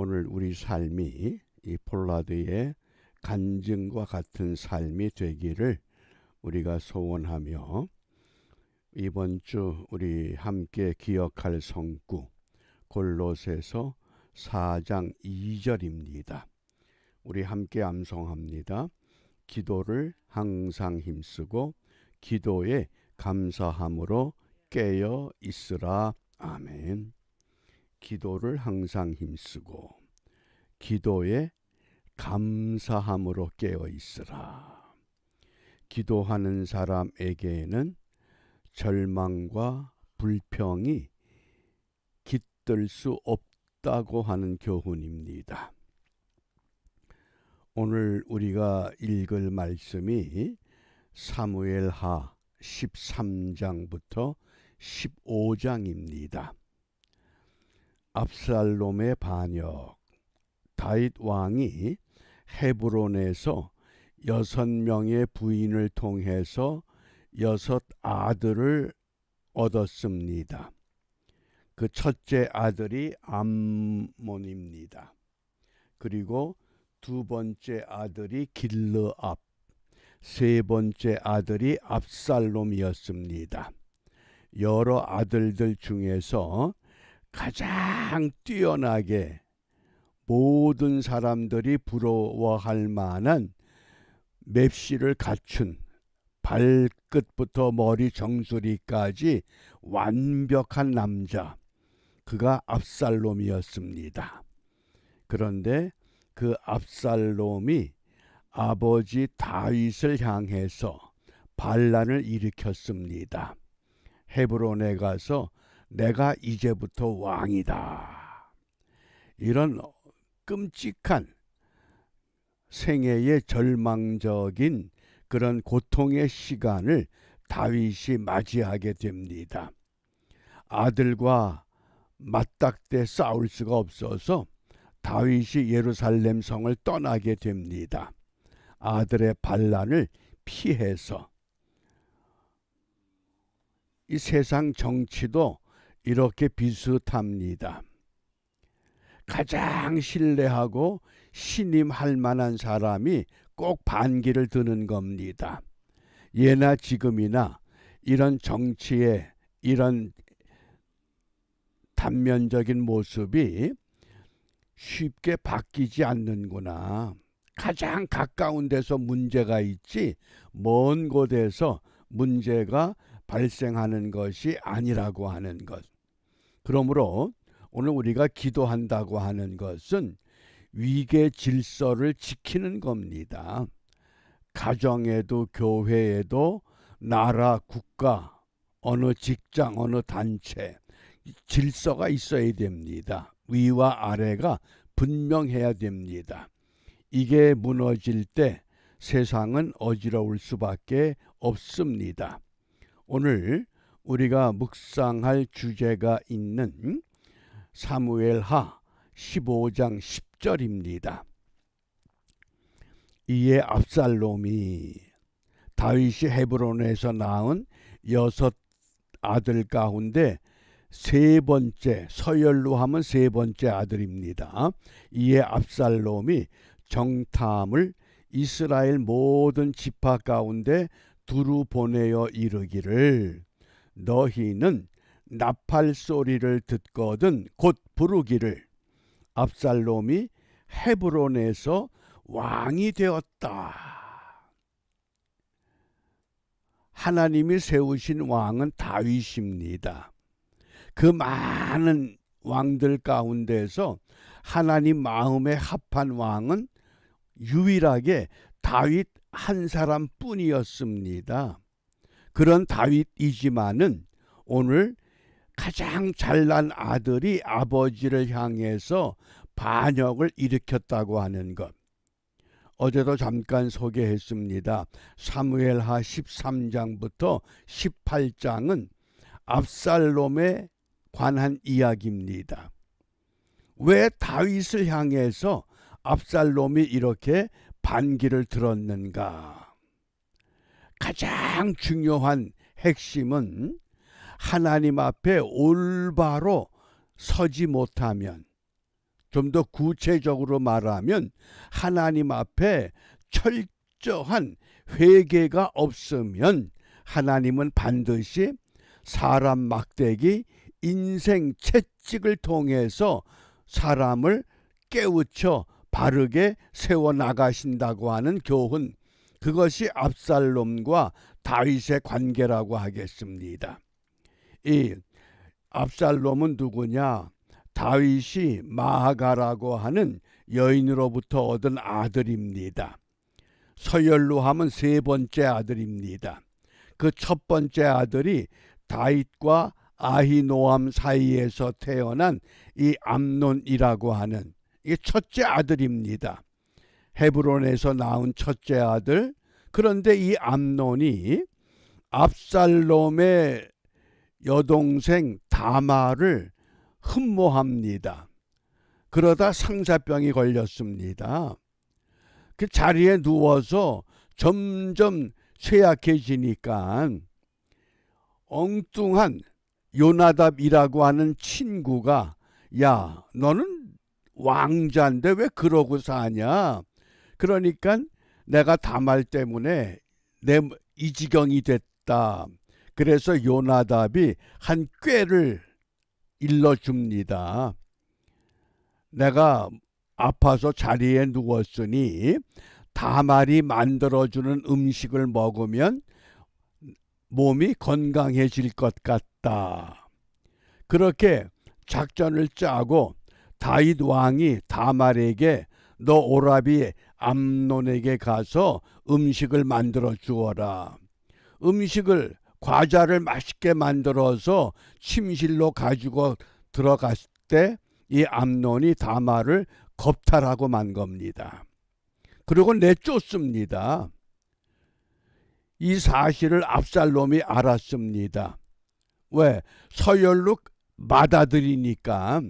오늘 우리 삶이 이 폴라드의 간증과 같은 삶이 되기를 우리가 소원하며, 이번 주 우리 함께 기억할 성구 골로새서 4장 2절입니다. 우리 함께 암송합니다. 기도를 항상 힘쓰고 기도에 감사함으로 깨어 있으라. 아멘. 기도를 항상 힘쓰고 기도에 감사함으로 깨어 있으라. 기도하는 사람에게는 절망과 불평이 깃들 수 없다고 하는 교훈입니다. 오늘 우리가 읽을 말씀이 사무엘하 13장부터 15장입니다. 압살롬의 반역, 다윗 왕이 헤브론에서 6명의 부인을 통해서 6 아들을 얻었습니다. 그 첫째 아들이 암몬입니다. 그리고 두 번째 아들이 길르압, 세 번째 아들이 압살롬이었습니다. 여러 아들들 중에서 가장 뛰어나게 모든 사람들이 부러워할 만한 맵시를 갖춘, 발끝부터 머리 정수리까지 완벽한 남자, 그가 압살롬이었습니다. 그런데 그 압살롬이 아버지 다윗을 향해서 반란을 일으켰습니다. 헤브론에 가서 내가 이제부터 왕이다. 이런 끔찍한 생애의 절망적인 그런 고통의 시간을 다윗이 맞이하게 됩니다. 아들과 맞닥대 싸울 수가 없어서 다윗이 예루살렘 성을 떠나게 됩니다. 아들의 반란을 피해서. 이 세상 정치도 이렇게 비슷합니다. 가장 신뢰하고 신임할 만한 사람이 꼭 반기를 드는 겁니다. 예나 지금이나 이런 정치의 이런 단면적인 모습이 쉽게 바뀌지 않는구나. 가장 가까운 데서 문제가 있지 먼 곳에서 문제가 발생하는 것이 아니라고 하는 것. 그러므로 오늘 우리가 기도한다고 하는 것은 위계 질서를 지키는 겁니다. 가정에도 교회에도 나라, 국가, 어느 직장, 어느 단체 질서가 있어야 됩니다. 위와 아래가 분명해야 됩니다. 이게 무너질 때 세상은 어지러울 수밖에 없습니다. 오늘 우리가 묵상할 주제가 있는 사무엘하 15장 10절입니다. 이에 압살롬이 다윗이 헤브론에서 낳은 6 아들 가운데 세 번째, 서열로 하면 세 번째 아들입니다. 이에 압살롬이 정탐을 이스라엘 모든 지파 가운데 두루 보내어 이르기를 너희는 나팔 소리를 듣거든 곧 부르기를 압살롬이 헤브론에서 왕이 되었다. 하나님이 세우신 왕은 다윗입니다. 그 많은 왕들 가운데서 하나님 마음에 합한 왕은 유일하게 다윗 한 사람뿐이었습니다. 그런 다윗이지만은 오늘 가장 잘난 아들이 아버지를 향해서 반역을 일으켰다고 하는 것. 어제도 잠깐 소개했습니다. 사무엘하 13장부터 18장은 압살롬에 관한 이야기입니다. 왜 다윗을 향해서 압살롬이 이렇게 반기를 들었는가? 가장 중요한 핵심은 하나님 앞에 올바로 서지 못하면 좀 더 구체적으로 말하면 하나님 앞에 철저한 회개가 없으면 하나님은 반드시 사람 막대기 인생 채찍을 통해서 사람을 깨우쳐 바르게 세워나가신다고 하는 교훈, 그것이 압살롬과 다윗의 관계라고 하겠습니다. 이 압살롬은 누구냐? 다윗이 마아가라고 하는 여인으로부터 얻은 아들입니다. 서열로 하면 세 번째 아들입니다. 그 첫 번째 아들이 다윗과 아히노암 사이에서 태어난 이 암논이라고 하는 이게 첫째 아들입니다. 헤브론에서 낳은 첫째 아들. 그런데 이 암논이 압살롬의 여동생 다말을 흠모합니다. 그러다 상사병이 걸렸습니다. 그 자리에 누워서 점점 쇠약해지니까 엉뚱한 요나답이라고 하는 친구가 야, 너는 왕자인데 왜 그러고 사냐? 그러니까 내가 다말 때문에 이 지경이 됐다. 그래서 요나답이 한 꾀를 일러줍니다. 내가 아파서 자리에 누웠으니 다말이 만들어주는 음식을 먹으면 몸이 건강해질 것 같다. 그렇게 작전을 짜고 다윗 왕이 다말에게 너 오라비 암논에게 가서 음식을 만들어 주어라. 음식을 과자를 맛있게 만들어서 침실로 가지고 들어갔을 때 이 암논이 다말을 겁탈하고 만 겁니다. 그리고 내쫓습니다. 이 사실을 압살롬이 알았습니다. 왜? 서열로 받아들이니까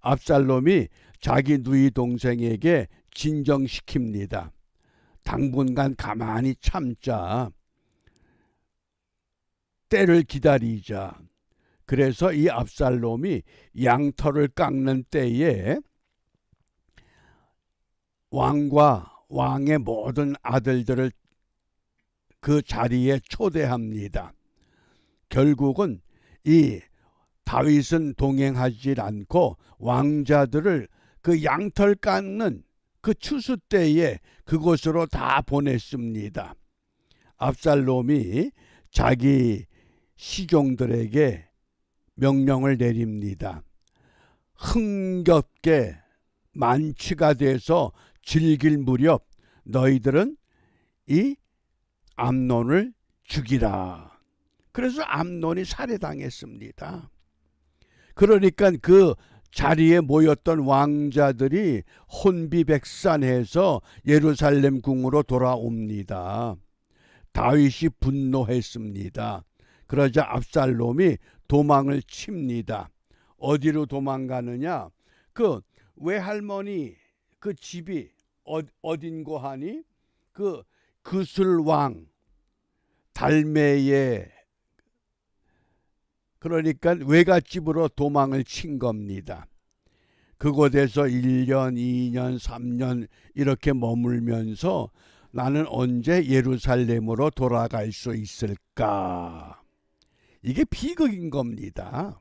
압살롬이 자기 누이 동생에게 진정시킵니다. 당분간 가만히 참자. 때를 기다리자. 그래서 이 압살롬이 양털을 깎는 때에 왕과 왕의 모든 아들들을 그 자리에 초대합니다. 결국은 이 다윗은 동행하지 않고 왕자들을 그 양털 깎는 그 추수 때에 그곳으로 다 보냈습니다. 압살롬이 자기 시종들에게 명령을 내립니다. 흥겹게 만취가 돼서 즐길 무렵 너희들은 이 암논을 죽이라. 그래서 암논이 살해당했습니다. 그러니까 그 자리에 모였던 왕자들이 혼비백산해서 예루살렘 궁으로 돌아옵니다. 다윗이 분노했습니다. 그러자 압살롬이 도망을 칩니다. 어디로 도망가느냐? 그 외할머니 그 집이 어딘고 하니? 그 그술왕 달메의 그러니까 외갓집으로 도망을 친 겁니다. 그곳에서 1년, 2년, 3년 이렇게 머물면서 나는 언제 예루살렘으로 돌아갈 수 있을까? 이게 비극인 겁니다.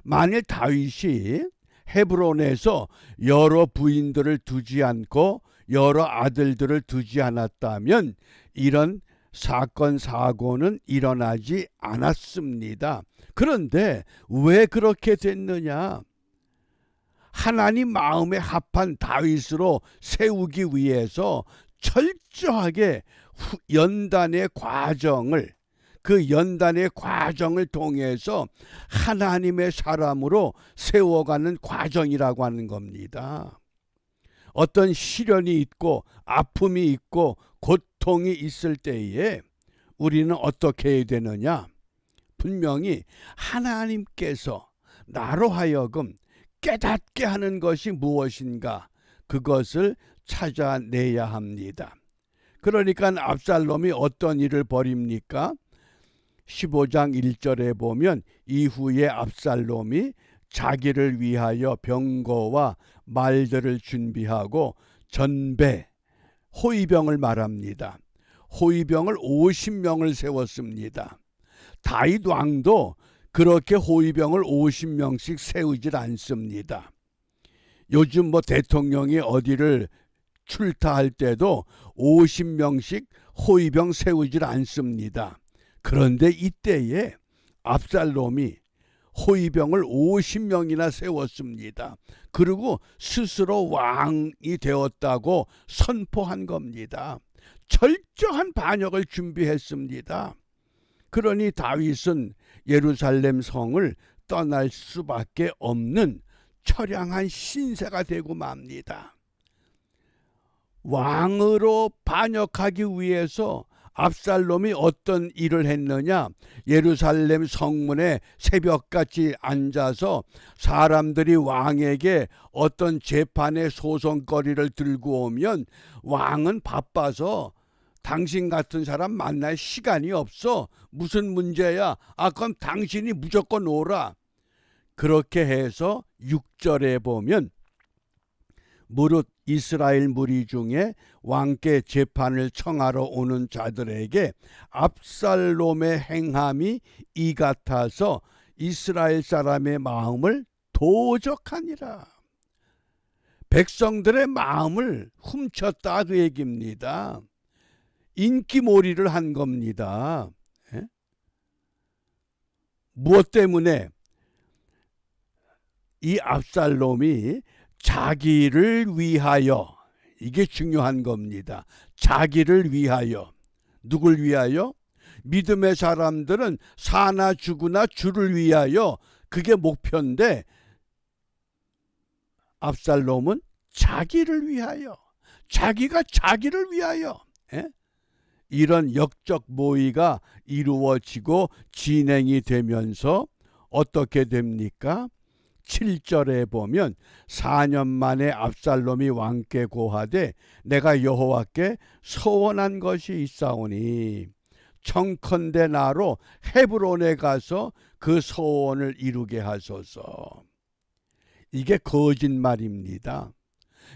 만일 다윗이 헤브론에서 여러 부인들을 두지 않고 여러 아들들을 두지 않았다면 이런 사건 사고는 일어나지 않았습니다. 그런데 왜 그렇게 됐느냐? 하나님 마음에 합한 다윗으로 세우기 위해서 철저하게 연단의 과정을 통해서 하나님의 사람으로 세워가는 과정이라고 하는 겁니다. 어떤 시련이 있고 아픔이 있고 고통이 있을 때에 우리는 어떻게 해야 되느냐? 분명히 하나님께서 나로 하여금 깨닫게 하는 것이 무엇인가? 그것을 찾아내야 합니다. 그러니까 압살롬이 어떤 일을 벌입니까? 15장 1절에 보면 이후에 압살롬이 자기를 위하여 병거와 말들을 준비하고 전배, 호위병을 말합니다. 호위병을 50명을 세웠습니다. 다윗 왕도 그렇게 호위병을 50명씩 세우질 않습니다. 요즘 뭐 대통령이 어디를 출타할 때도 50명씩 호위병 세우질 않습니다. 그런데 이때에 압살롬이 호위병을 50명이나 세웠습니다. 그리고 스스로 왕이 되었다고 선포한 겁니다. 철저한 반역을 준비했습니다. 그러니 다윗은 예루살렘 성을 떠날 수밖에 없는 처량한 신세가 되고 맙니다. 왕으로 반역하기 위해서 압살롬이 어떤 일을 했느냐? 예루살렘 성문에 새벽같이 앉아서 사람들이 왕에게 어떤 재판의 소송거리를 들고 오면 왕은 바빠서 당신 같은 사람 만날 시간이 없어. 무슨 문제야? 그럼 당신이 무조건 오라. 그렇게 해서 6절에 보면 무릇 이스라엘 무리 중에 왕께 재판을 청하러 오는 자들에게 압살롬의 행함이 이 같아서 이스라엘 사람의 마음을 도적하니라. 백성들의 마음을 훔쳤다 그 얘기입니다. 인기몰이를 한 겁니다. 무엇 때문에? 이 압살롬이 자기를 위하여, 이게 중요한 겁니다. 자기를 위하여. 누굴 위하여? 믿음의 사람들은 사나 죽으나 주를 위하여, 그게 목표인데 압살롬은 자기를 위하여, 자기가 자기를 위하여. 이런 역적 모의가 이루어지고 진행이 되면서 어떻게 됩니까? 7절에 보면 4년 만에 압살롬이 왕께 고하되 내가 여호와께 서원한 것이 있사오니 청컨대 나로 헤브론에 가서 그 서원을 이루게 하소서. 이게 거짓말입니다.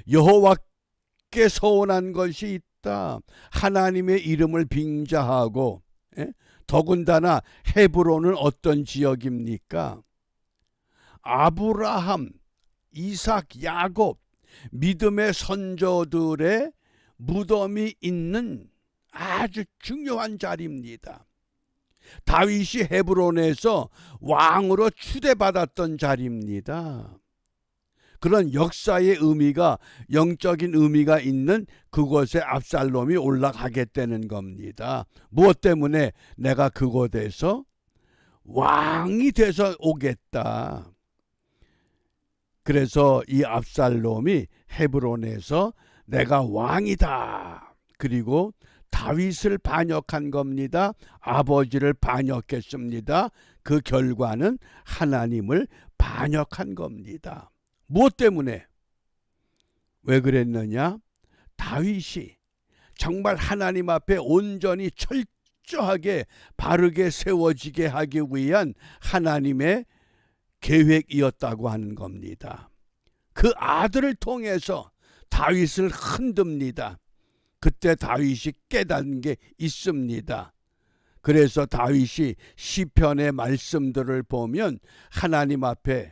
여호와께 서원한 것이 있다. 하나님의 이름을 빙자하고, 더군다나 헤브론은 어떤 지역입니까? 아브라함, 이삭, 야곱 믿음의 선조들의 무덤이 있는 아주 중요한 자리입니다. 다윗이 헤브론에서 왕으로 추대받았던 자리입니다. 그런 역사의 의미가, 영적인 의미가 있는 그곳에 압살롬이 올라가겠다는 겁니다. 무엇 때문에? 내가 그곳에서 왕이 돼서 오겠다. 그래서 이 압살롬이 헤브론에서 내가 왕이다. 그리고 다윗을 반역한 겁니다. 아버지를 반역했습니다. 그 결과는 하나님을 반역한 겁니다. 무엇 때문에? 왜 그랬느냐? 다윗이 정말 하나님 앞에 온전히 철저하게 바르게 세워지게 하기 위한 하나님의 계획이었다고 하는 겁니다. 그 아들을 통해서 다윗을 흔듭니다. 그때 다윗이 깨닫는 게 있습니다. 그래서 다윗이 시편의 말씀들을 보면 하나님 앞에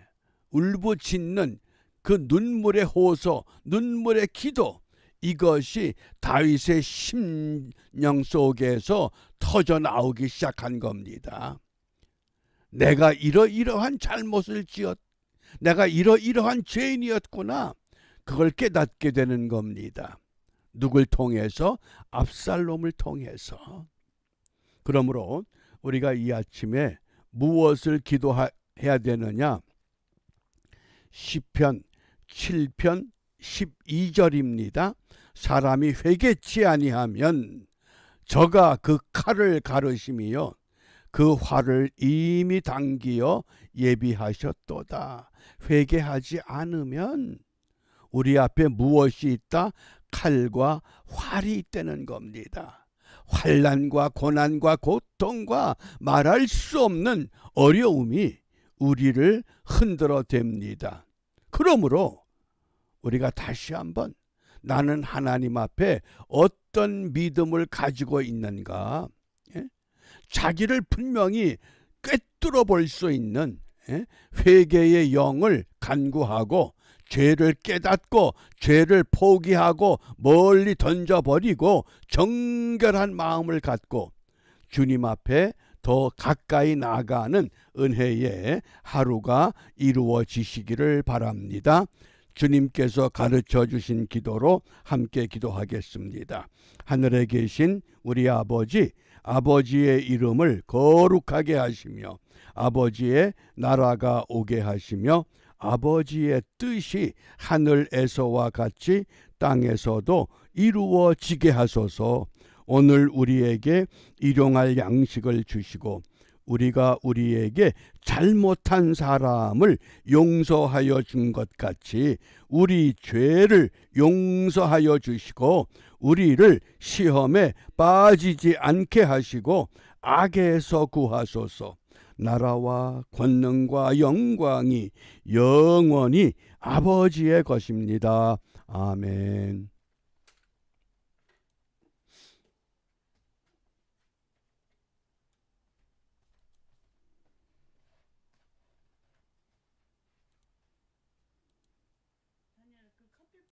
울부짖는 그 눈물의 호소, 눈물의 기도, 이것이 다윗의 심령 속에서 터져 나오기 시작한 겁니다. 내가 이러이러한 잘못을 내가 이러이러한 죄인이었구나. 그걸 깨닫게 되는 겁니다. 누굴 통해서? 압살롬을 통해서. 그러므로 우리가 이 아침에 무엇을 기도해야 되느냐? 시편 7편 12절입니다. 사람이 회개치 아니하면 저가 그 칼을 가르심이요 그 활을 이미 당기어 예비하셨도다. 회개하지 않으면 우리 앞에 무엇이 있다? 칼과 활이 있다는 겁니다. 환난과 고난과 고통과 말할 수 없는 어려움이 우리를 흔들어 댑니다. 그러므로 우리가 다시 한번 나는 하나님 앞에 어떤 믿음을 가지고 있는가, 예? 자기를 분명히 꿰뚫어 볼 수 있는, 예? 회개의 영을 간구하고 죄를 깨닫고 죄를 포기하고 멀리 던져버리고 정결한 마음을 갖고 주님 앞에 더 가까이 나아가는 은혜의 하루가 이루어지시기를 바랍니다. 주님께서 가르쳐 주신 기도로 함께 기도하겠습니다. 하늘에 계신 우리 아버지, 아버지의 이름을 거룩하게 하시며 아버지의 나라가 오게 하시며 아버지의 뜻이 하늘에서와 같이 땅에서도 이루어지게 하소서. 오늘 우리에게 일용할 양식을 주시고 우리가 우리에게 잘못한 사람을 용서하여 준 것 같이 우리 죄를 용서하여 주시고 우리를 시험에 빠지지 않게 하시고 악에서 구하소서. 나라와 권능과 영광이 영원히 아버지의 것입니다. 아멘.